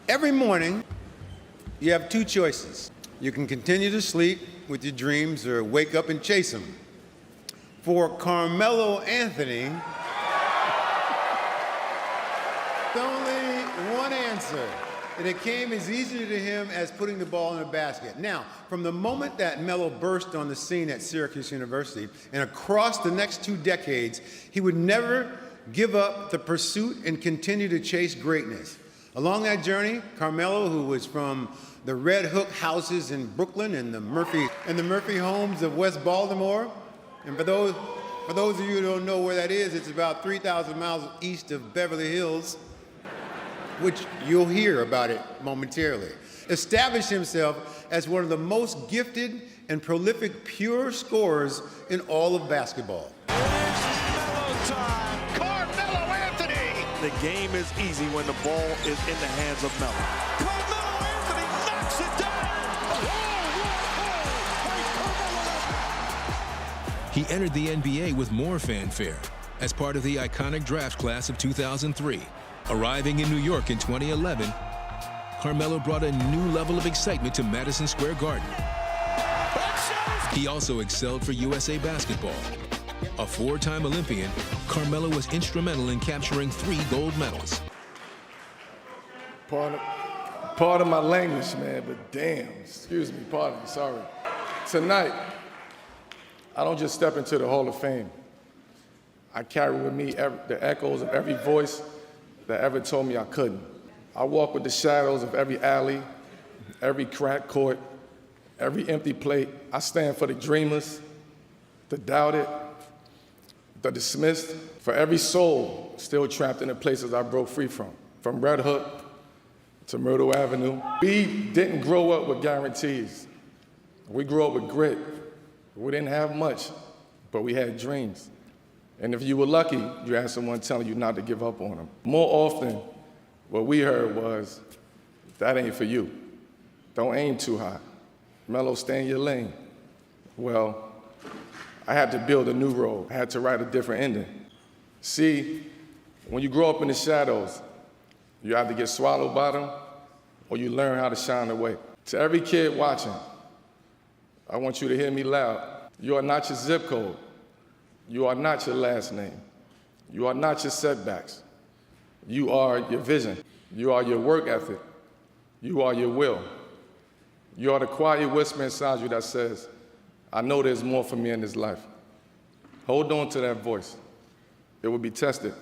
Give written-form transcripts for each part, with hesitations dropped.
Every morning, you have two choices. You can continue to sleep with your dreams or wake up and chase them. For Carmelo Anthony, there's only one answer, and it came as easy to him as putting the ball in a basket. Now, from the moment that Melo burst on the scene at Syracuse University and across the next 2 decades, he would never give up the pursuit and continue to chase greatness. Along that journey, Carmelo, who was from the Red Hook houses in Brooklyn and the Murphy homes of West Baltimore, and for those of you who don't know where that is, it's about 3,000 miles east of Beverly Hills, which you'll hear about it momentarily, established himself as one of the most gifted and prolific pure scorers in all of basketball. The game is easy when the ball is in the hands of Melo. Carmelo Anthony knocks it down. He entered the NBA with more fanfare as part of the iconic draft class of 2003. Arriving in New York in 2011, Carmelo brought a new level of excitement to Madison Square Garden. He also excelled for USA Basketball. A 4-time Olympian, Carmelo was instrumental in capturing 3 gold medals. Pardon my language, man, but damn, excuse me, pardon me, sorry. Tonight, I don't just step into the Hall of Fame. I carry with me the echoes of every voice that ever told me I couldn't. I walk with the shadows of every alley, every cracked court, every empty plate. I stand for the dreamers, the doubted, the dismissed, for every soul still trapped in the places I broke free from Red Hook to Myrtle Avenue. We didn't grow up with guarantees. We grew up with grit. We didn't have much, but we had dreams. And if you were lucky, you had someone telling you not to give up on them. More often, what we heard was, that ain't for you. Don't aim too high. Melo, stay in your lane. Well, I had to build a new road. I had to write a different ending. See, when you grow up in the shadows, you either get swallowed by them or you learn how to shine away. To every kid watching, I want you to hear me loud. You are not your zip code. You are not your last name. You are not your setbacks. You are your vision. You are your work ethic. You are your will. You are the quiet whisper inside you that says, I know there's more for me in this life. Hold on to that voice. It will be tested.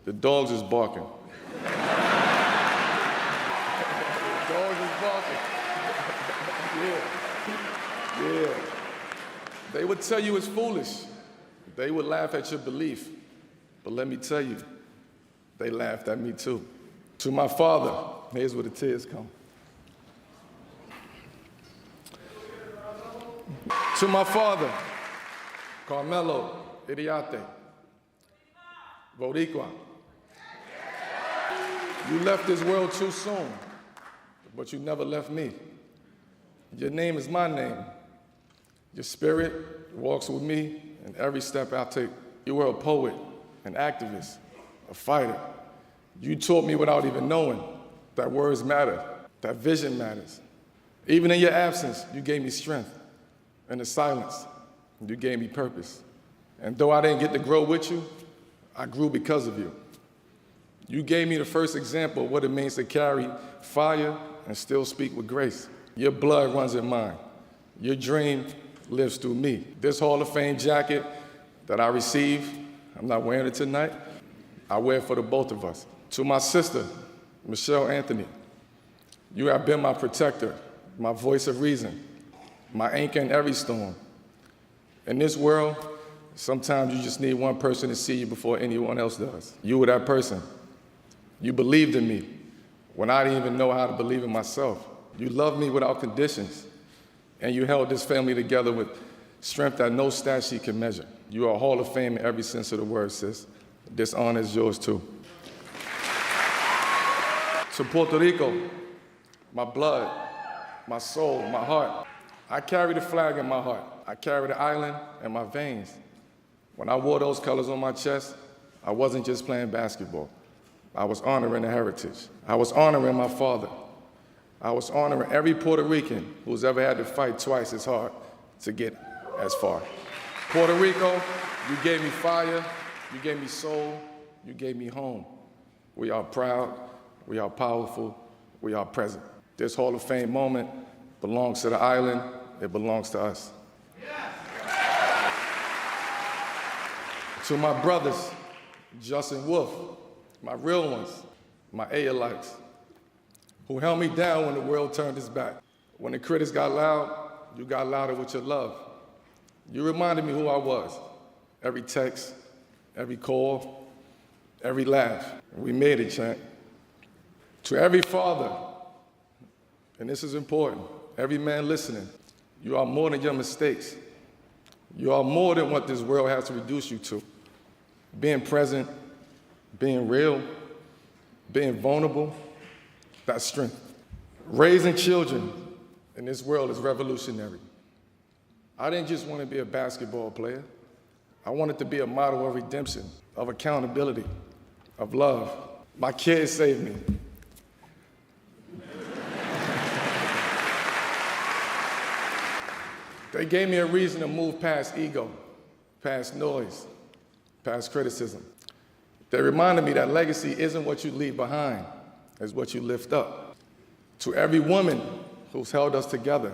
The dogs is barking. The dogs is barking. Yeah. They would tell you it's foolish. They would laugh at your belief. But let me tell you, they laughed at me too. To my father, here's where the tears come. To my father, Carmelo, Idiate, Boricua. You left this world too soon, but you never left me. Your name is my name. Your spirit walks with me in every step I take. You were a poet, an activist, a fighter. You taught me without even knowing that words matter, that vision matters. Even in your absence, you gave me strength. In the silence, you gave me purpose. And though I didn't get to grow with you, I grew because of you. You gave me the first example of what it means to carry fire and still speak with grace. Your blood runs in mine. Your dream lives through me. This Hall of Fame jacket that I received, I'm not wearing it tonight. I wear it for the both of us. To my sister, Michelle Anthony, you have been my protector, my voice of reason, my anchor in every storm. In this world, sometimes you just need one person to see you before anyone else does. You were that person. You believed in me when I didn't even know how to believe in myself. You loved me without conditions, and you held this family together with strength that no stat sheet can measure. You are a Hall of Fame in every sense of the word, sis. This honor is yours too. To Puerto Rico, my blood, my soul, my heart. I carry the flag in my heart. I carry the island in my veins. When I wore those colors on my chest, I wasn't just playing basketball. I was honoring the heritage. I was honoring my father. I was honoring every Puerto Rican who's ever had to fight twice as hard to get as far. Puerto Rico, you gave me fire, you gave me soul, you gave me home. We are proud, we are powerful, we are present. This Hall of Fame moment belongs to the island, it belongs to us. To my brothers, Justin Wolf, my real ones, my Aelites, who held me down when the world turned its back. When the critics got loud, you got louder with your love. You reminded me who I was. Every text, every call, every laugh. We made it, champ. To every father, and this is important, every man listening, you are more than your mistakes. You are more than what this world has to reduce you to. Being present, being real, being vulnerable, that's strength. Raising children in this world is revolutionary. I didn't just want to be a basketball player. I wanted to be a model of redemption, of accountability, of love. My kids saved me. They gave me a reason to move past ego, past noise, past criticism. They reminded me that legacy isn't what you leave behind, it's what you lift up. To every woman who's held us together,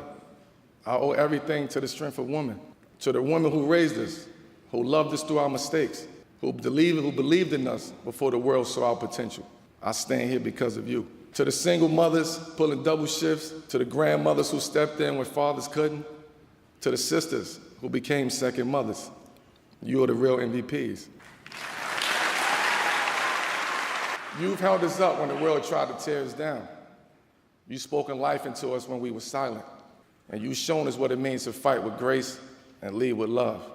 I owe everything to the strength of women. To the women who raised us, who loved us through our mistakes, who believed in us before the world saw our potential. I stand here because of you. To the single mothers pulling double shifts, to the grandmothers who stepped in when fathers couldn't, to the sisters who became second mothers, you are the real MVPs. You've held us up when the world tried to tear us down. You've spoken life into us when we were silent. And you've shown us what it means to fight with grace and lead with love.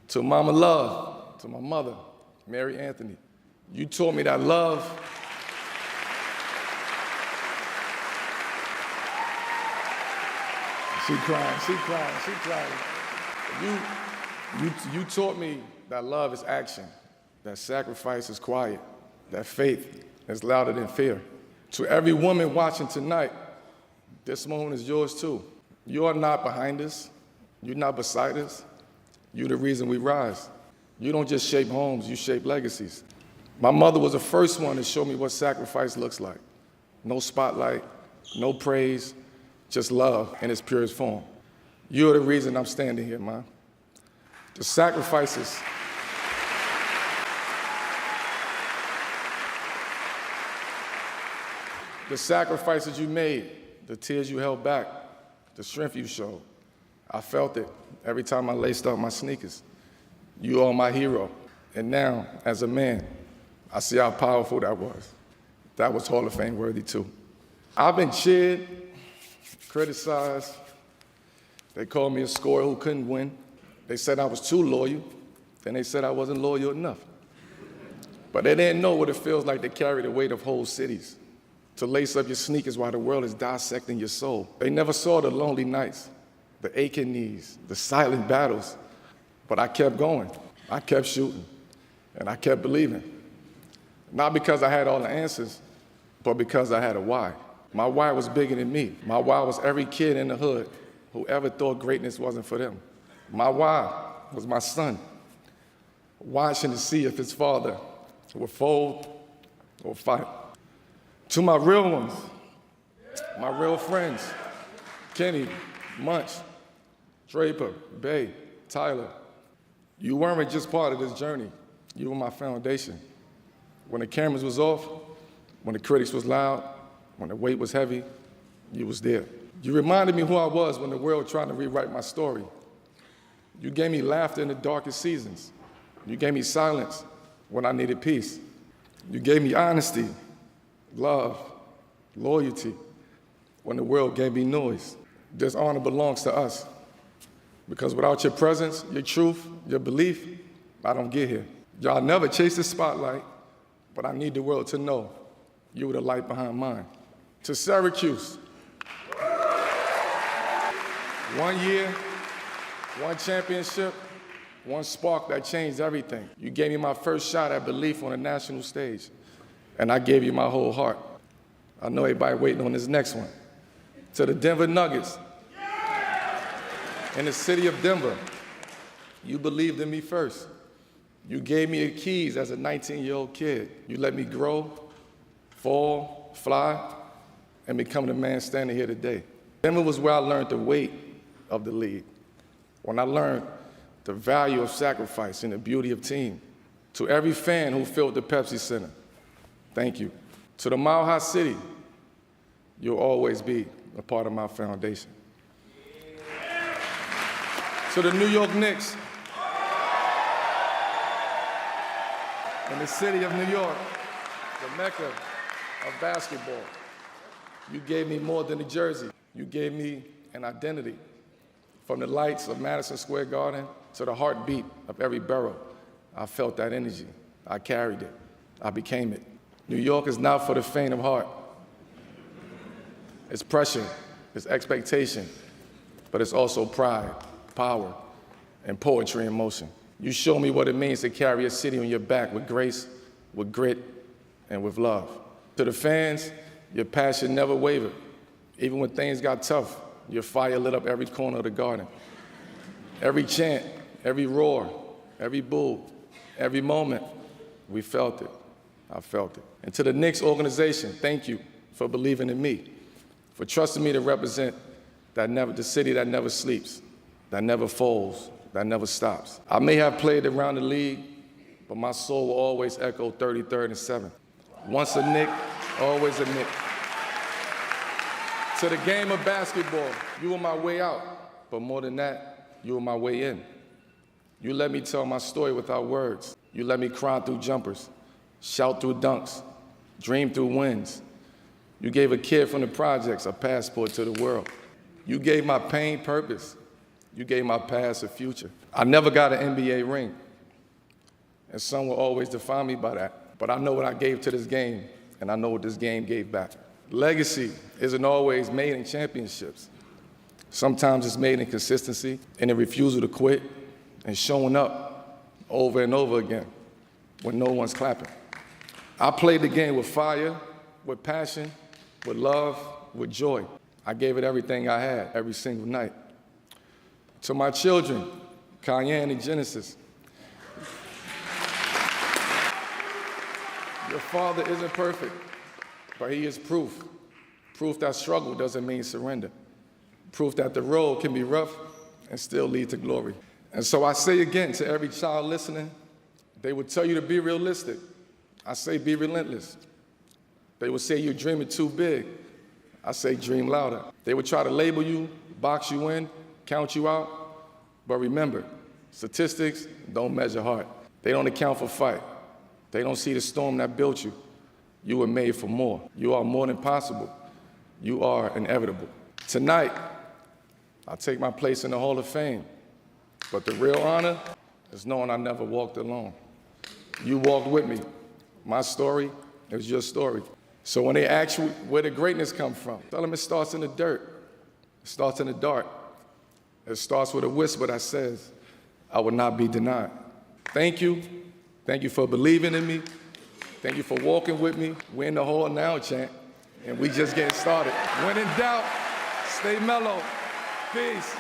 To Mama Love, to my mother, Mary Anthony, you taught me that love She crying. You taught me that love is action, that sacrifice is quiet, that faith is louder than fear. To every woman watching tonight, this moment is yours too. You are not behind us. You're not beside us. You're the reason we rise. You don't just shape homes, you shape legacies. My mother was the first one to show me what sacrifice looks like. No spotlight, no praise, just love in its purest form. You're the reason I'm standing here, Ma. The sacrifices you made, the tears you held back, the strength you showed, I felt it every time I laced up my sneakers. You are my hero. And now, as a man, I see how powerful that was. That was Hall of Fame worthy too. I've been cheered, criticized. They called me a scorer who couldn't win. They said I was too loyal. Then they said I wasn't loyal enough. But they didn't know what it feels like to carry the weight of whole cities, to lace up your sneakers while the world is dissecting your soul. They never saw the lonely nights, the aching knees, the silent battles. But I kept going. I kept shooting. And I kept believing. Not because I had all the answers, but because I had a why. My why was bigger than me. My why was every kid in the hood who ever thought greatness wasn't for them. My why was my son, watching to see if his father would fold or fight. To my real ones, my real friends, Kenny, Munch, Draper, Bay, Tyler, you weren't just part of this journey. You were my foundation. When the cameras was off, when the critics was loud, when the weight was heavy, you was there. You reminded me who I was when the world tried to rewrite my story. You gave me laughter in the darkest seasons. You gave me silence when I needed peace. You gave me honesty, love, loyalty when the world gave me noise. This honor belongs to us. Because without your presence, your truth, your belief, I don't get here. Y'all never chased the spotlight, but I need the world to know you were the light behind mine. To Syracuse, 1 year, 1 championship, 1 spark that changed everything. You gave me my first shot at belief on a national stage. and I gave you my whole heart. I know everybody waiting on this next one. To the Denver Nuggets, in the city of Denver, you believed in me first. You gave me the keys as a 19-year-old kid. You let me grow, fall, fly, and become the man standing here today. Denver was where I learned the weight of the league, when I learned the value of sacrifice and the beauty of team. To every fan who filled the Pepsi Center, thank you. To the Mile High City, you'll always be a part of my foundation. To the New York Knicks, in the city of New York, the mecca of basketball, you gave me more than a jersey. You gave me an identity. From the lights of Madison Square Garden to the heartbeat of every borough, I felt that energy. I carried it. I became it. New York is not for the faint of heart. It's pressure, it's expectation, but it's also pride, power, and poetry in motion. You show me what it means to carry a city on your back with grace, with grit, and with love. To the fans, your passion never wavered. Even when things got tough, your fire lit up every corner of the garden. Every chant, every roar, every boo, every moment, we felt it. I felt it. And to the Knicks organization, thank you for believing in me, for trusting me to represent the city that never sleeps, that never folds, that never stops. I may have played around the league, but my soul will always echo 33rd and 7th. Once a Knick, always a Knick. To the game of basketball, you were my way out, but more than that, you were my way in. You let me tell my story without words. You let me cry through jumpers, shout through dunks, dream through wins. You gave a kid from the projects a passport to the world. You gave my pain purpose. You gave my past a future. I never got an NBA ring, and some will always define me by that. But I know what I gave to this game, and I know what this game gave back. Legacy isn't always made in championships. Sometimes it's made in consistency and a refusal to quit and showing up over and over again when no one's clapping. I played the game with fire, with passion, with love, with joy. I gave it everything I had every single night. To my children, Cayenne and Genesis, your father isn't perfect, but he is proof. Proof that struggle doesn't mean surrender. Proof that the road can be rough and still lead to glory. And so I say again to every child listening, they would tell you to be realistic. I say be relentless. They would say you're dreaming too big. I say dream louder. They would try to label you, box you in, count you out. But remember, statistics don't measure heart. They don't account for fight. They don't see the storm that built you. You were made for more. You are more than possible. You are inevitable. Tonight, I take my place in the Hall of Fame. But the real honor is knowing I never walked alone. You walked with me. My story is your story. So when they ask you where the greatness comes from, tell them it starts in the dirt. It starts in the dark. It starts with a whisper that says, I will not be denied. Thank you. Thank you for believing in me. Thank you for walking with me. We're in the hall now, chant, and we just getting started. When in doubt, stay mellow. Peace.